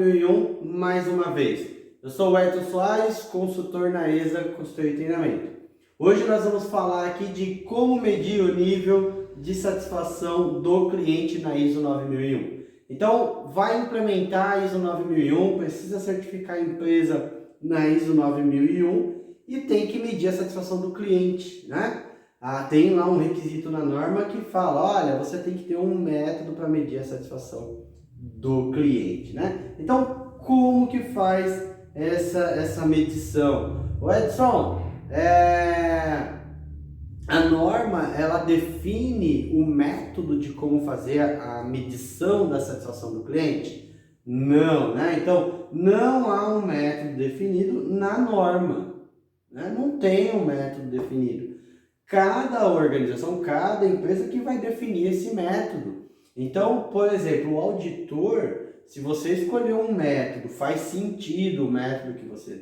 9001 mais uma vez. Eu sou o Edson Soares, consultor na ESA Consultoria e Treinamento. Hoje nós vamos falar aqui de como medir o nível de satisfação do cliente na ISO 9001. Então, vai implementar a ISO 9001, precisa certificar a empresa na ISO 9001 e tem que medir a satisfação do cliente, né? Tem lá um requisito na norma que fala, olha, você tem que ter um método para medir a satisfação do cliente, né? Então, como que faz essa medição? O Edson, a norma, ela define o método de como fazer a medição da satisfação do cliente? Não, né? Então, não há um método definido na norma, né? Não tem um método definido. Cada organização, cada empresa que vai definir esse método. Então, por exemplo, o auditor, se você escolher um método, faz sentido o método que você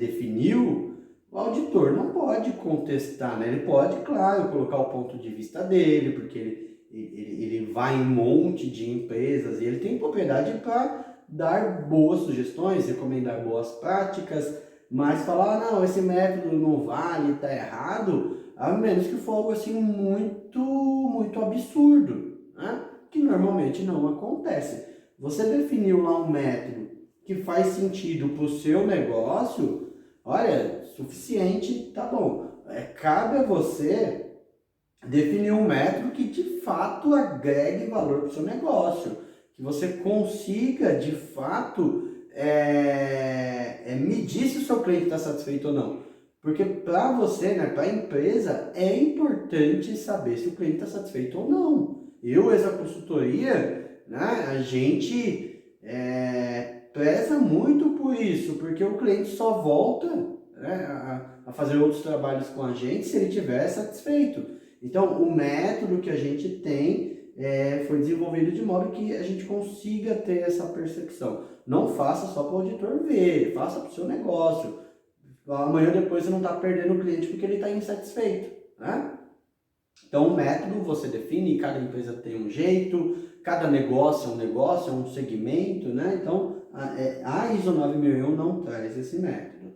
definiu, o auditor não pode contestar, né? Ele pode, claro, colocar o ponto de vista dele, porque ele vai em um monte de empresas e ele tem propriedade para dar boas sugestões, recomendar boas práticas, mas falar, não, esse método não vale, está errado, a menos que for algo assim muito absurdo, né? Que normalmente não acontece. Você definiu lá um método que faz sentido para o seu negócio, olha, suficiente, tá bom. Cabe a você definir um método que de fato agregue valor para o seu negócio, que você consiga de fato medir se o seu cliente está satisfeito ou não. Porque para você, né, para a empresa, é importante saber se o cliente está satisfeito ou não. Eu, essa consultoria, né, a gente preza muito por isso, porque o cliente só volta, né, a fazer outros trabalhos com a gente se ele estiver satisfeito. Então, o método que a gente tem foi desenvolvido de modo que a gente consiga ter essa percepção. Não faça só para o auditor ver, faça para o seu negócio. Amanhã depois você não está perdendo o cliente porque ele está insatisfeito, né? Então, o método você define, cada empresa tem um jeito, cada negócio é um segmento, né? Então, a ISO 9001 não traz esse método.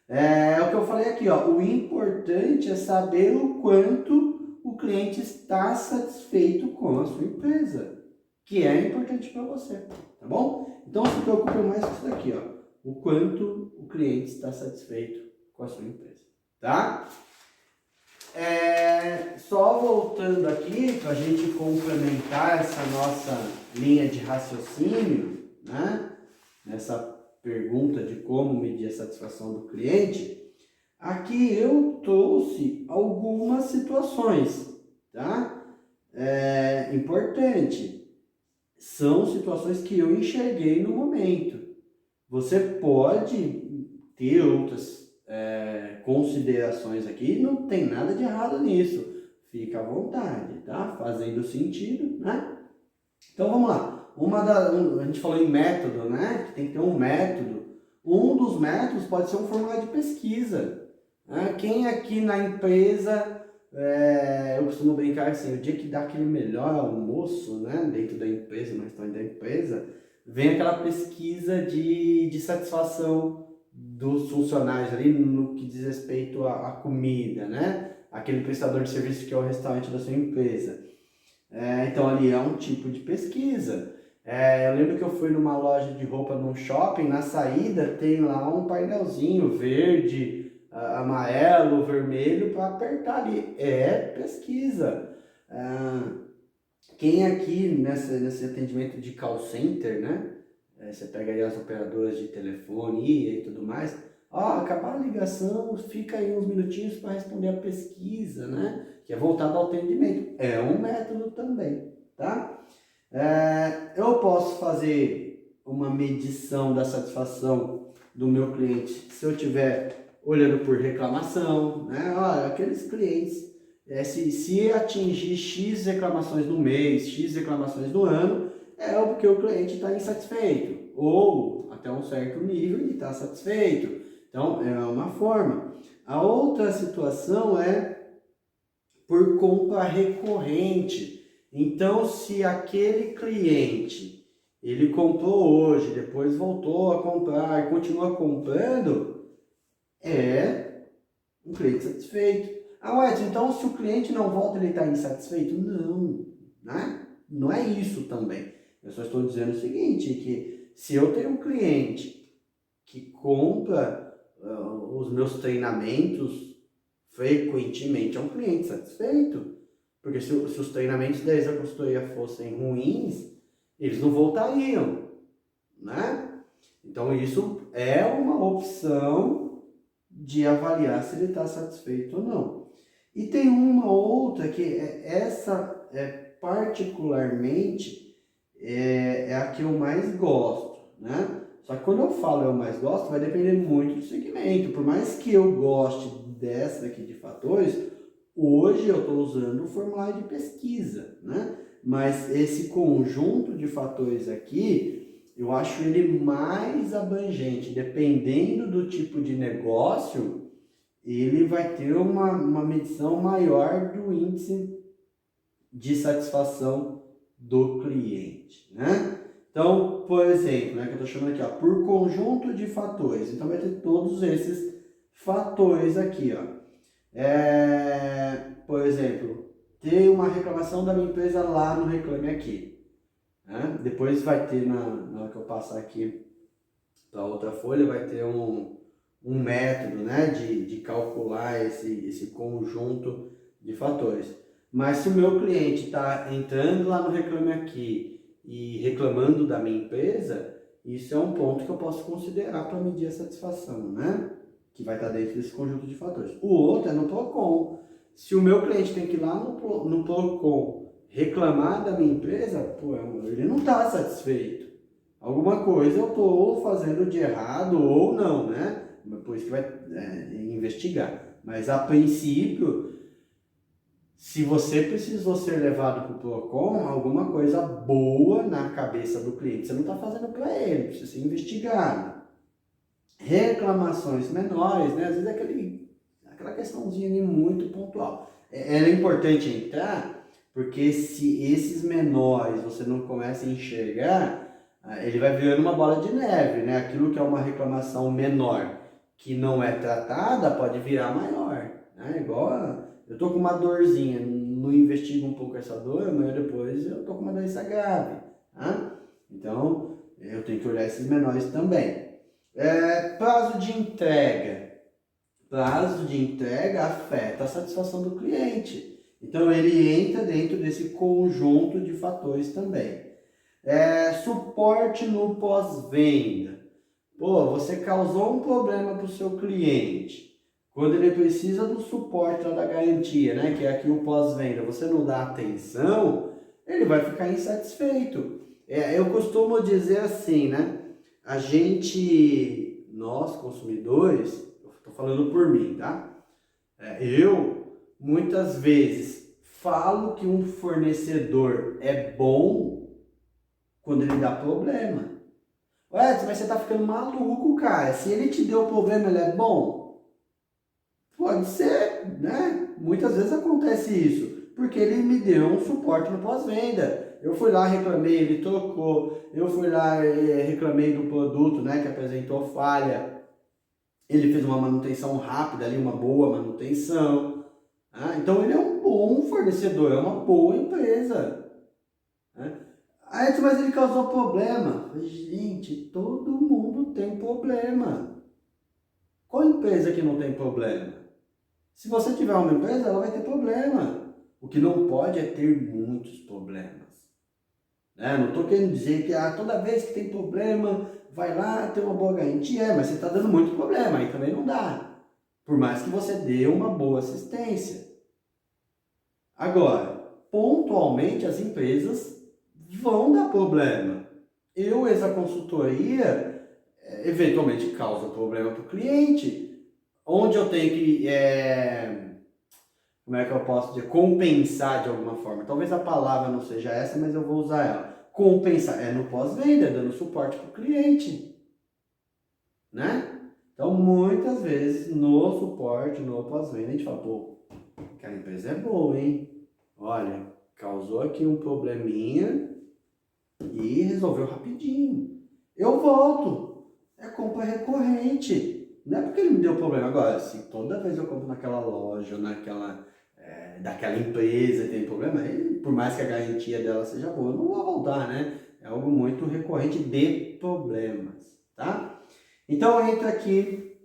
É o que eu falei aqui, ó, o importante é saber o quanto o cliente está satisfeito com a sua empresa, que é importante para você, tá bom? Então, se preocupe mais com isso daqui, ó, o quanto o cliente está satisfeito com a sua empresa, tá? Só voltando aqui, para a gente complementar essa nossa linha de raciocínio, né? Nessa pergunta de como medir a satisfação do cliente, aqui eu trouxe algumas situações, tá? Importante, são situações que eu enxerguei no momento. Você pode ter outras considerações aqui, não tem nada de errado nisso, fica à vontade, tá? Fazendo sentido, né? Então vamos lá, a gente falou em método, né? Que tem que ter um método. Um dos métodos pode ser um formulário de pesquisa, né? Quem aqui na empresa, eu costumo brincar assim, o dia que dá aquele melhor almoço, né? Dentro da empresa, no restaurante da empresa, vem aquela pesquisa de satisfação dos funcionários ali no que diz respeito à comida, né? Aquele prestador de serviço que é o restaurante da sua empresa. Então ali é um tipo de pesquisa. Eu lembro que eu fui numa loja de roupa num shopping, na saída tem lá um painelzinho verde, amarelo, vermelho para apertar ali. É pesquisa. Quem aqui nesse atendimento de call center, né? Você pega aí as operadoras de telefone e tudo mais. Acabar a ligação, fica aí uns minutinhos para responder a pesquisa, né? Que é voltado ao atendimento. É um método também, tá? Eu posso fazer uma medição da satisfação do meu cliente se eu estiver olhando por reclamação, né? Olha, aqueles clientes, se atingir X reclamações no mês, X reclamações no ano, é porque o cliente está insatisfeito, ou até um certo nível ele está satisfeito. Então, é uma forma. A outra situação é por compra recorrente. Então, se aquele cliente, ele comprou hoje, depois voltou a comprar e continua comprando, é um cliente satisfeito. Ah, Edson, então se o cliente não volta, ele está insatisfeito? Não, né? Não é isso também. Eu só estou dizendo o seguinte, que se eu tenho um cliente que compra os meus treinamentos frequentemente, é um cliente satisfeito. Porque se os treinamentos da Exa Consultoria fossem ruins, eles não voltariam, né? Então isso é uma opção de avaliar se ele está satisfeito ou não. E tem uma outra que essa particularmente é a que eu mais gosto, né? Só que quando eu falo eu mais gosto, vai depender muito do segmento. Por mais que eu goste dessa aqui de fatores, hoje eu estou usando o formulário de pesquisa, né? Mas esse conjunto de fatores aqui, eu acho ele mais abrangente. Dependendo do tipo de negócio, ele vai ter uma medição maior do índice de satisfação do cliente, né? Então, por exemplo, né, que eu estou chamando aqui, ó, por conjunto de fatores. Então, vai ter todos esses fatores aqui, ó. Por exemplo, ter uma reclamação da minha empresa lá no Reclame Aqui. Né? Depois vai ter, na hora que eu passar aqui para outra folha, vai ter um método, né, de calcular esse conjunto de fatores. Mas se o meu cliente está entrando lá no Reclame Aqui e reclamando da minha empresa, isso é um ponto que eu posso considerar para medir a satisfação, né? Que vai estar dentro desse conjunto de fatores. O outro é no PROCON. Se o meu cliente tem que ir lá no PROCON reclamar da minha empresa, pô, ele não está satisfeito. Alguma coisa eu estou fazendo de errado ou não, né? Por isso que vai investigar. Mas a princípio, se você precisou ser levado para o PROCON, alguma coisa boa na cabeça do cliente você não está fazendo para ele, precisa ser investigado. Reclamações menores, né? Às vezes é aquela questãozinha muito pontual. É importante entrar, porque se esses menores você não começa a enxergar, ele vai virando uma bola de neve, né? Aquilo que é uma reclamação menor que não é tratada pode virar maior, né? Igual eu tô com uma dorzinha, não investigo um pouco essa dor, mas depois eu tô com uma doença grave, tá? Então eu tenho que olhar esses menores também. Prazo de entrega. Prazo de entrega afeta a satisfação do cliente. Então ele entra dentro desse conjunto de fatores também. Suporte no pós-venda. Pô, você causou um problema para o seu cliente. Quando ele precisa do suporte lá da garantia, né, que é aqui o pós-venda, você não dá atenção, ele vai ficar insatisfeito. Eu costumo dizer assim, né? Nós consumidores, estou falando por mim, tá? Eu, muitas vezes, falo que um fornecedor é bom quando ele dá problema. Mas você tá ficando maluco, cara. Se ele te deu problema, ele é bom? Pode ser, né? Muitas vezes acontece isso. Porque ele me deu um suporte no pós-venda. Eu fui lá, reclamei, ele trocou. Eu fui lá, reclamei do produto, né, que apresentou falha. Ele fez uma manutenção rápida ali, uma boa manutenção. Então ele é um bom fornecedor, é uma boa empresa. Né? Mas ele causou problema. Gente, todo mundo tem problema. Qual empresa que não tem problema? Se você tiver uma empresa, ela vai ter problema. O que não pode é ter muitos problemas. Não estou querendo dizer que toda vez que tem problema, vai lá ter uma boa garantia. Mas você está dando muito problema, aí também não dá. Por mais que você dê uma boa assistência. Agora, pontualmente as empresas vão dar problema. Essa consultoria, eventualmente causa problema para o cliente, onde eu tenho que, como é que eu posso dizer, compensar de alguma forma. Talvez a palavra não seja essa, mas eu vou usar ela. Compensar, no pós-venda, dando suporte para o cliente, né? Então, muitas vezes, no suporte, no pós-venda, a gente fala, pô, aquela empresa é boa, hein? Olha, causou aqui um probleminha, e resolveu rapidinho. Eu volto. É compra recorrente. Não é porque ele me deu problema. Agora, se toda vez eu compro naquela loja, daquela empresa tem problema, aí, por mais que a garantia dela seja boa, eu não vou voltar, né? É algo muito recorrente de problemas, tá? Então entra aqui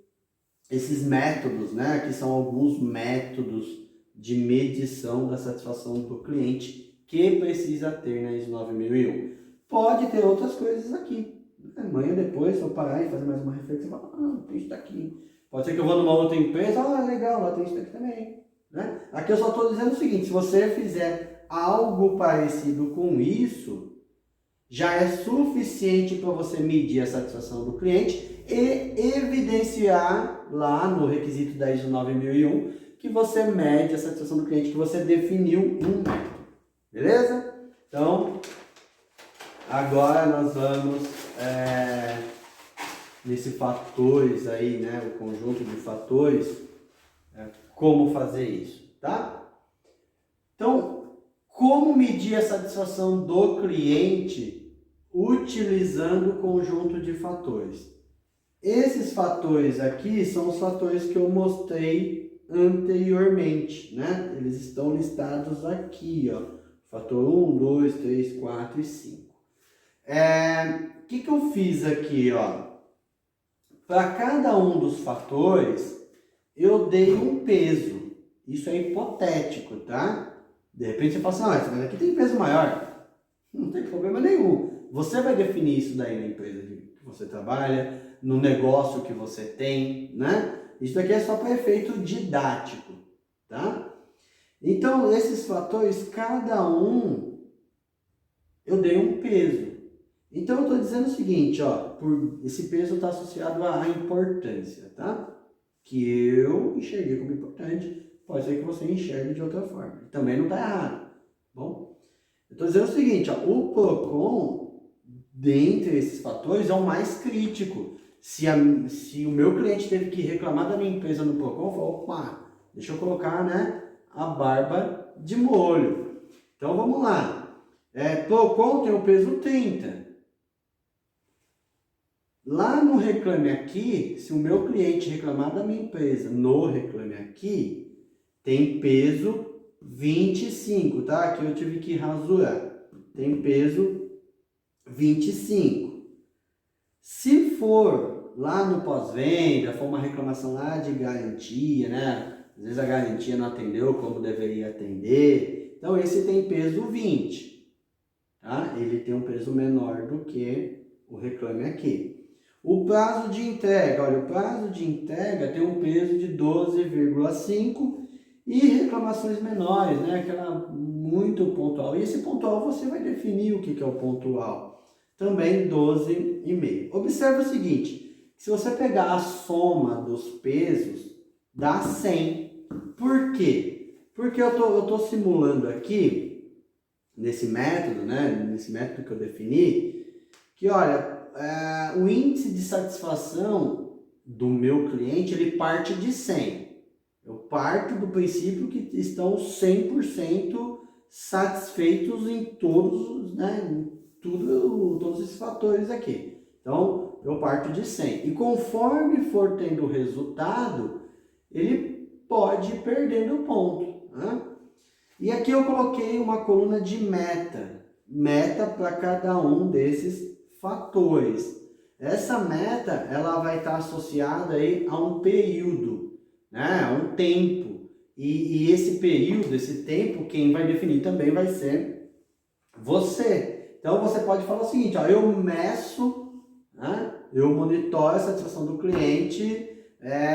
esses métodos, né? Aqui são alguns métodos de medição da satisfação do cliente que precisa ter na ISO 9001. Pode ter outras coisas aqui. Amanhã depois, se eu parar e fazer mais uma reflexão, tem isso daqui. Pode ser que eu vou numa outra empresa, legal, lá tem isso daqui também. Né? Aqui eu só estou dizendo o seguinte, se você fizer algo parecido com isso, já é suficiente para você medir a satisfação do cliente e evidenciar lá no requisito da ISO 9001 que você mede a satisfação do cliente, que você definiu um método. Beleza? Então, agora nós vamos nesse fatores aí, né? O conjunto de fatores, como fazer isso, tá? Então, como medir a satisfação do cliente utilizando o conjunto de fatores? Esses fatores aqui são os fatores que eu mostrei anteriormente, né? Eles estão listados aqui, ó. Fator 1, 2, 3, 4 e 5. O que eu fiz aqui, ó? Para cada um dos fatores, eu dei um peso. Isso é hipotético, tá? De repente você fala assim, mas aqui tem peso maior. Não tem problema nenhum. Você vai definir isso daí na empresa que você trabalha, no negócio que você tem, né? Isso daqui é só para efeito didático, tá? Então, esses fatores, cada um, eu dei um peso. Então, eu estou dizendo o seguinte, ó, esse peso está associado à importância, tá? Que eu enxerguei como importante, pode ser que você enxergue de outra forma. Também não está errado, bom? Eu estou dizendo o seguinte, ó, o PROCON, dentre esses fatores, é o mais crítico. Se o meu cliente teve que reclamar da minha empresa no PROCON, eu falo, opa, deixa eu colocar, né, a barba de molho. Então, vamos lá. PROCON tem o peso 30. Lá no Reclame Aqui, se o meu cliente reclamar da minha empresa no Reclame Aqui, tem peso 25, tá? Aqui eu tive que rasurar. Tem peso 25. Se for lá no pós-venda, for uma reclamação lá de garantia, né? Às vezes a garantia não atendeu como deveria atender. Então esse tem peso 20, tá? Ele tem um peso menor do que o Reclame Aqui. O prazo de entrega, olha, o prazo de entrega tem um peso de 12,5 e reclamações menores, né? Aquela muito pontual. E esse pontual você vai definir o que é o pontual. Também 12,5. Observe o seguinte, se você pegar a soma dos pesos, dá 100. Por quê? Porque eu tô simulando aqui, nesse método, né? Nesse método que eu defini, que olha, o índice de satisfação do meu cliente, ele parte de 100. Eu parto do princípio que estão 100% satisfeitos em todos, né, todos esses fatores aqui. Então, eu parto de 100. E conforme for tendo resultado, ele pode ir perdendo ponto, né? E aqui eu coloquei uma coluna de meta. Meta para cada um desses fatores. Essa meta, ela vai estar associada aí a um período, né? A um tempo. E esse período, esse tempo, quem vai definir também vai ser você. Então você pode falar o seguinte, ó, eu meço, né? Eu monitoro a satisfação do cliente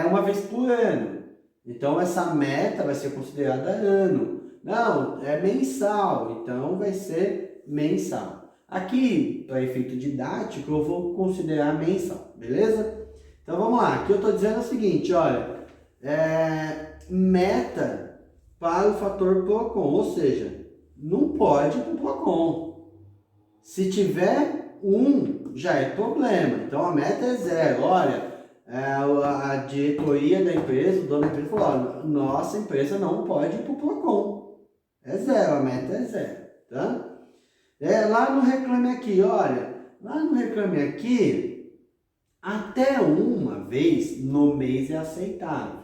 uma vez por ano. Então essa meta vai ser considerada ano. Não, é mensal, então vai ser mensal. Aqui, para efeito didático, eu vou considerar mensal, beleza? Então vamos lá, aqui eu estou dizendo o seguinte, olha, meta para o fator PROCON, ou seja, não pode ir para o PROCON. Se tiver 1, já é problema, então a meta é 0. Olha, a diretoria da empresa, o dono da empresa falou, olha, nossa empresa não pode ir para o PROCON. É 0, a meta é 0, tá? Lá no Reclame Aqui, olha, lá no Reclame Aqui, até uma vez no mês é aceitável,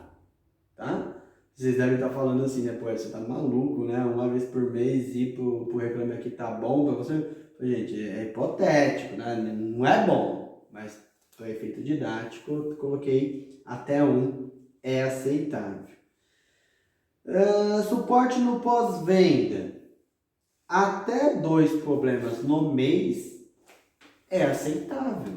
tá? Vocês devem estar falando assim, né? Pô, você tá maluco, né? Uma vez por mês ir pro Reclame Aqui tá bom pra você? Gente, é hipotético, né? Não é bom, mas para efeito didático, eu coloquei até um é aceitável. Suporte no pós-venda. Até 2 problemas no mês é aceitável,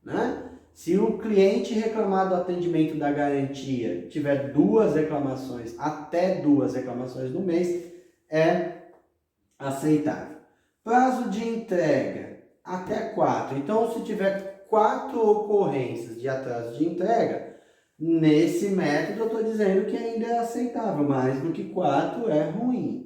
né? Se o cliente reclamar do atendimento da garantia tiver 2 reclamações, até 2 reclamações no mês, é aceitável. Prazo de entrega, até 4. Então, se tiver 4 ocorrências de atraso de entrega, nesse método eu estou dizendo que ainda é aceitável, mais do que 4 é ruim.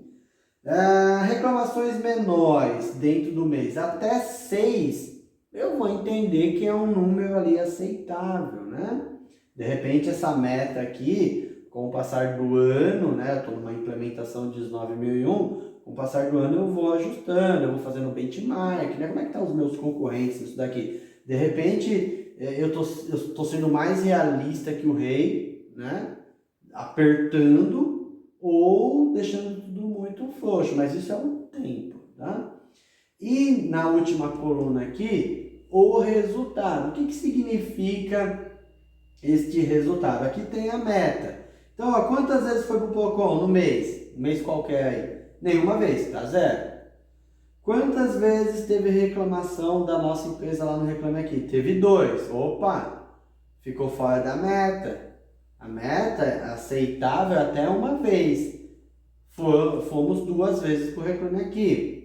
Reclamações menores dentro do mês, até 6, eu vou entender que é um número ali aceitável, né? De repente essa meta aqui, com o passar do ano, né? Eu estou numa implementação de 9001, com o passar do ano eu vou ajustando, eu vou fazendo benchmark, né? Como é que estão os meus concorrentes nisso daqui? De repente eu tô sendo mais realista que o rei, né? Apertando ou deixando tudo muito frouxo, mas isso é um tempo, tá? E na última coluna aqui, o resultado. O que significa este resultado? Aqui tem a meta. Então, ó, quantas vezes foi pro Procon no mês? Um mês qualquer aí? Nenhuma vez, tá zero. Quantas vezes teve reclamação da nossa empresa lá no Reclame Aqui? Teve 2. Opa, ficou fora da meta. A meta é aceitável até uma vez. Fomos 2 vezes para o Reclame Aqui.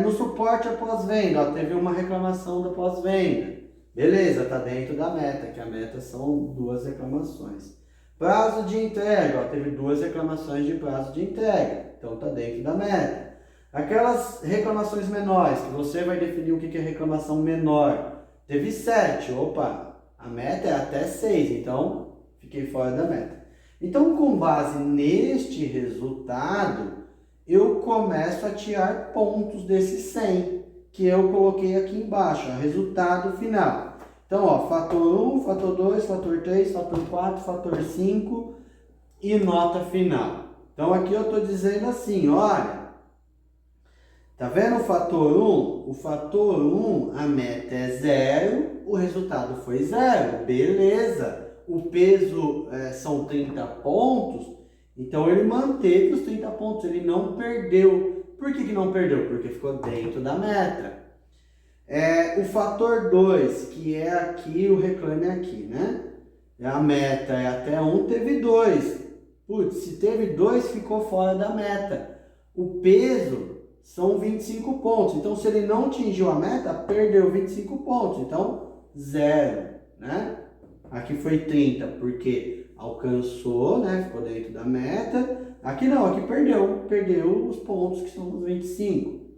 No suporte após venda, teve uma reclamação da pós-venda. Beleza, está dentro da meta, que a meta são 2 reclamações. Prazo de entrega, teve 2 reclamações de prazo de entrega, então está dentro da meta. Aquelas reclamações menores, que você vai definir o que é reclamação menor, teve 7, opa, a meta é até 6, então fiquei fora da meta. Então, com base neste resultado, eu começo a tirar pontos desses 100 que eu coloquei aqui embaixo, ó, resultado final. Então, ó, fator 1, fator 2, fator 3, fator 4, fator 5 e nota final. Então, aqui eu estou dizendo assim, olha, tá vendo o fator 1? O fator 1, a meta é 0, o resultado foi 0, beleza. O peso são 30 pontos, então ele manteve os 30 pontos, ele não perdeu. Por que não perdeu? Porque ficou dentro da meta. O fator 2, que é aqui o Reclame Aqui, né? A meta é até 1, teve 2. Putz, se teve 2, ficou fora da meta. O peso são 25 pontos, então se ele não atingiu a meta, perdeu 25 pontos, então 0, né? Aqui foi 30, porque alcançou, né? Ficou dentro da meta. Aqui não, aqui perdeu os pontos, que são os 25.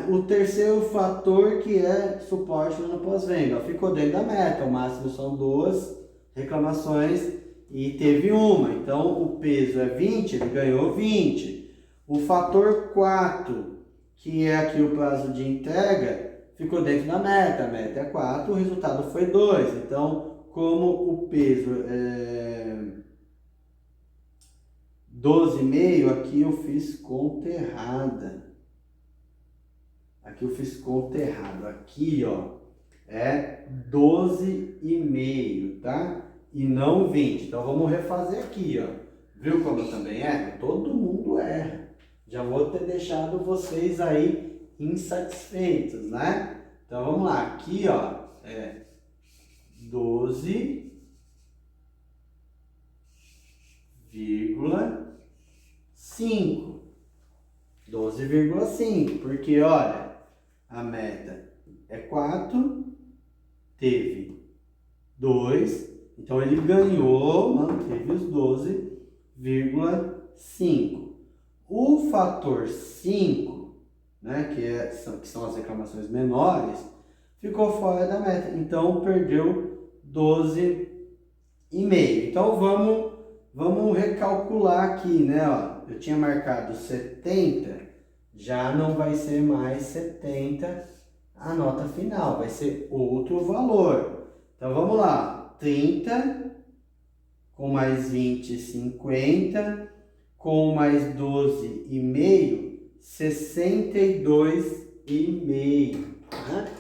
O terceiro fator, que é suporte no pós-venda, ficou dentro da meta. O máximo são 2 reclamações e teve uma. Então, o peso é 20, ele ganhou 20. O fator 4, que é aqui o prazo de entrega, ficou dentro da meta. A meta é 4, o resultado foi 2. Então, como o peso é 12,5, aqui eu fiz conta errada. Aqui, ó, é 12,5, tá? E não 20. Então, vamos refazer aqui, ó. Viu como eu também erro? Todo mundo erra. Já vou ter deixado vocês aí insatisfeitos, né? Então, vamos lá. Aqui, ó, é 12,5. 12,5. Porque, olha, a meta é 4, teve 2, então ele ganhou, manteve os 12,5. O fator 5, né, que são as reclamações menores, ficou fora da meta, então perdeu 12,5. Então vamos recalcular aqui, né? Ó, eu tinha marcado 70, já não vai ser mais 70 a nota final, vai ser outro valor. Então vamos lá, 30 com mais 20, 50, com mais 12,5, 62,5, né?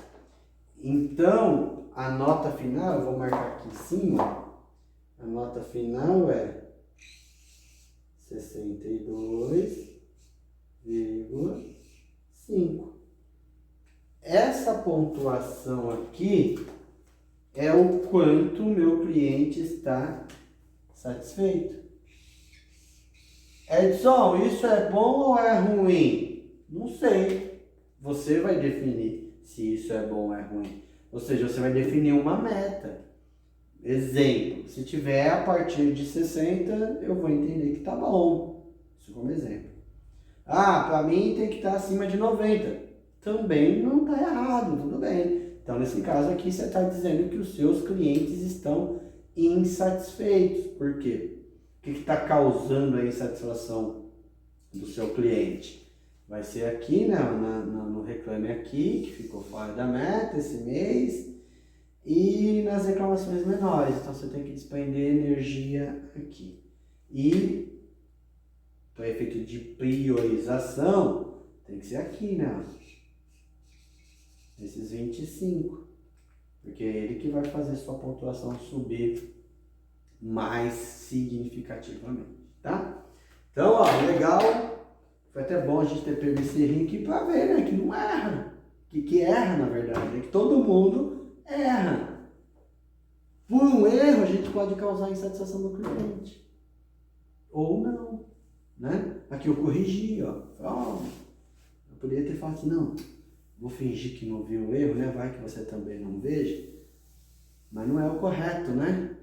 Então, a nota final, eu vou marcar aqui em cima, a nota final é 62,5. Essa pontuação aqui é o quanto o meu cliente está satisfeito. Edson, isso é bom ou é ruim? Não sei. Você vai definir se isso é bom ou é ruim. Ou seja, você vai definir uma meta. Exemplo, se tiver a partir de 60, eu vou entender que está bom. Isso como exemplo. Ah, para mim tem que estar acima de 90. Também não está errado, tudo bem. Então, nesse caso aqui, você está dizendo que os seus clientes estão insatisfeitos. Por quê? O que está causando a insatisfação do seu cliente? Vai ser aqui, né, no Reclame Aqui, que ficou fora da meta esse mês, e nas reclamações menores. Então, você tem que despender energia aqui. E, para efeito de priorização, tem que ser aqui, né? Esses 25. Porque é ele que vai fazer sua pontuação subir mais significativamente, tá? Então, ó, legal. Foi até bom a gente ter pego esse rim aqui para ver, né? Que não erra. Que erra, na verdade, né? Que todo mundo erra. Por um erro, a gente pode causar insatisfação do cliente. Ou não, né? Aqui eu corrigi, ó. Eu poderia ter falado assim, não, vou fingir que não vi o erro, né? Vai que você também não veja. Mas não é o correto, né?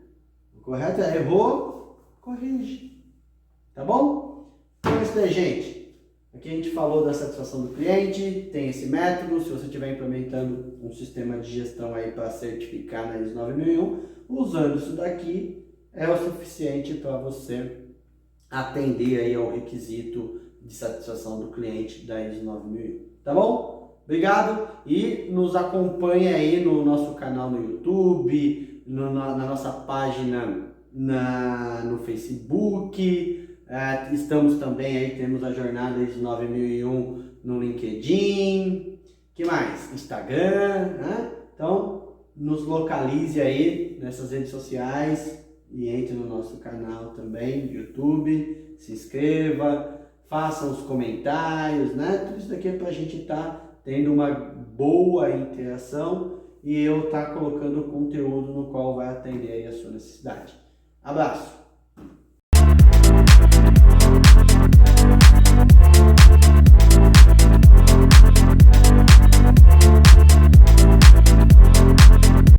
O correto é errou, corrige. Tá bom? Então é isso aí, gente. Aqui a gente falou da satisfação do cliente, tem esse método. Se você estiver implementando um sistema de gestão aí para certificar na ISO 9001, usando isso daqui é o suficiente para você atender aí ao requisito de satisfação do cliente da ISO 9001. Tá bom? Obrigado e nos acompanhe aí no nosso canal no YouTube, na nossa página no Facebook. Estamos também aí, temos a jornada ISO 9001 no LinkedIn. Que mais? Instagram, né? Então, nos localize aí nessas redes sociais e entre no nosso canal também, YouTube. Se inscreva, faça os comentários, né? Tudo isso daqui é para a gente estar tendo uma boa interação e eu estar colocando conteúdo no qual vai atender aí a sua necessidade. Abraço!